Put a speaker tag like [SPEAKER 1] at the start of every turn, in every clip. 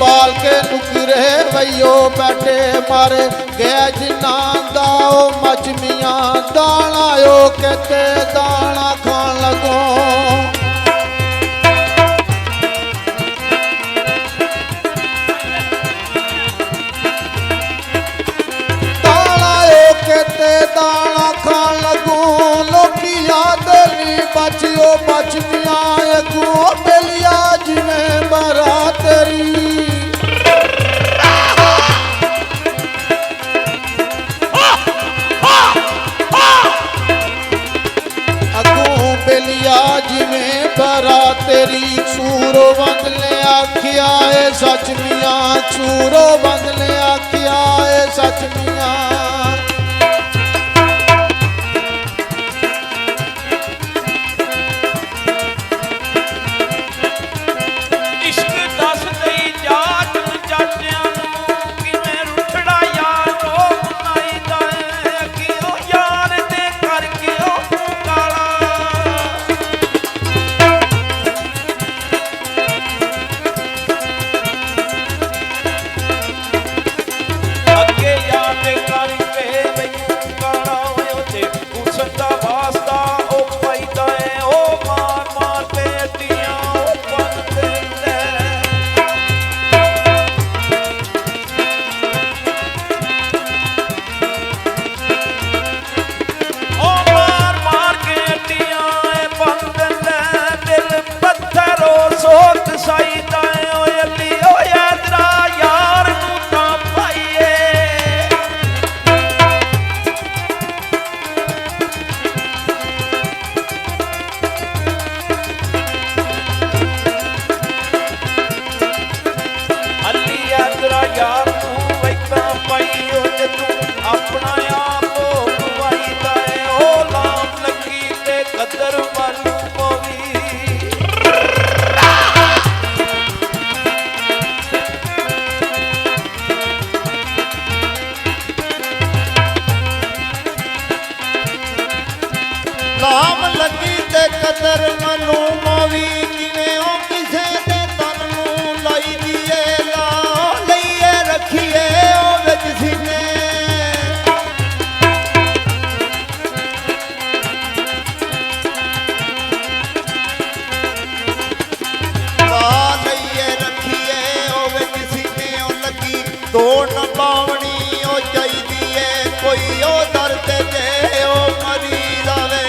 [SPEAKER 1] बाल के नुकरे वैयो बैठे मारे गया जिन्ना दाओ मचमिया दाना यो कहते दाना खान लगो दाना यो कहते दाना खान लगो लोकी याद नहीं बचियो मचमिया अगू बेलिया जिमें बरा तेरी बेलिया जिमें बरा तेरी सूरो बंदले आखिया है सच मिया सूरो बंदले आखिया है सच मिया
[SPEAKER 2] ਲਾਮ ਲੱਗੀ ਤੇ ਕਦਰ ਮਨੂ ਮੋਵੀ ਕਿਵੇਂ ਉਹ ਕਿਸੇ ਦੇ ਤਨ ਨੂੰ ਲਾਈ ਦੀਏ ਲਾ ਲਈਏ ਰੱਖੀਏ ਉਹ ਵਿੱਚ ਸੀਨੇ ਲਾ ਲਈਏ ਰੱਖੀਏ ਉਹ ਵਿੱਚ ਸੀਨੇ ਉਹ ਲੱਗੀ ਤੋੜ ਨਾ ਪਾਵਣੀ ਉਹ ਚਾਹੀਦੀ ਏ ਕੋਈ ਉਹ ਦਰ ਤੇ ਜੇ ਉਹ ਮਰੀ ਜਾਵੇ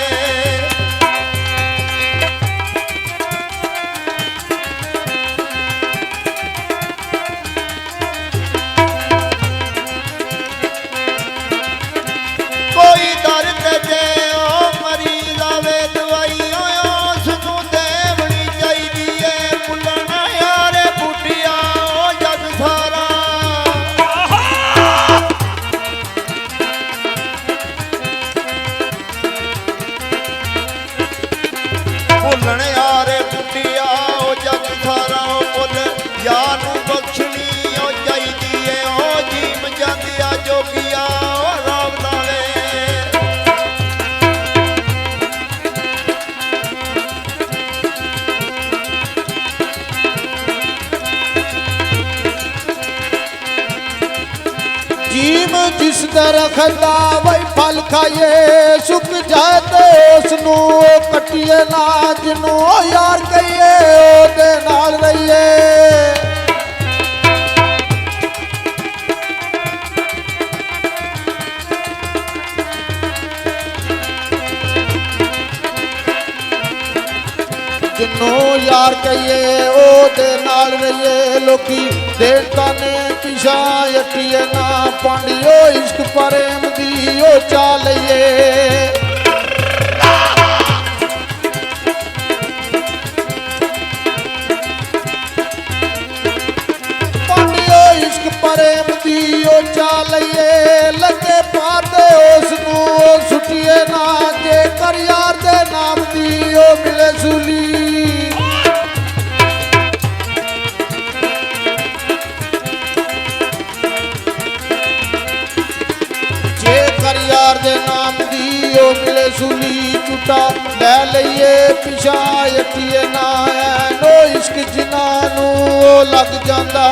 [SPEAKER 2] ਭੁੱਲਣ ਯਾਰੇ ਬੁੱਢੀਆ ਉਹ ਜਗ ਸਾਰਾ ਉਹ ਭੁੱਲ ਯਾਰ ਨੂੰ ਬਖਸ਼ਣੀ ਉਹ ਚਾਹੀਦੀ ਏ ਉਹ ਜੀਮ ਜਾਂਦਿਆ ਜੋਗੀਆ ਉਹ ਰਾਮ ਨਾਲੇ
[SPEAKER 1] जीम जिस दरख्त दा वही फल खाइए सुख जाए तो उसनू कटिए ना जिनू यार कहिए ओदे नाल रहिए जिनू यार कहिए ओदे नाल रहिए लोकी देवता ने पिछा यटिए ना पांडियो इश्क प्रेम दी ओ चालिए पांडियो इश्क प्रेम दी ओ चालिए लगे पाते उसनू सुटिए ना जे कर यार दे नाम दी ओ मिले सुली यार दे नाम दी ओ मिले सुली टूटा लै ਲਈਏ ਪਿਛਾਂ ਅਟੀਏ ਨਾ ਐ ਨੋ ਇਸ਼ਕ ਜਿਨ੍ਹਾਂ ਨੂੰ ਉਹ ਲੱਗ ਜਾਂਦਾ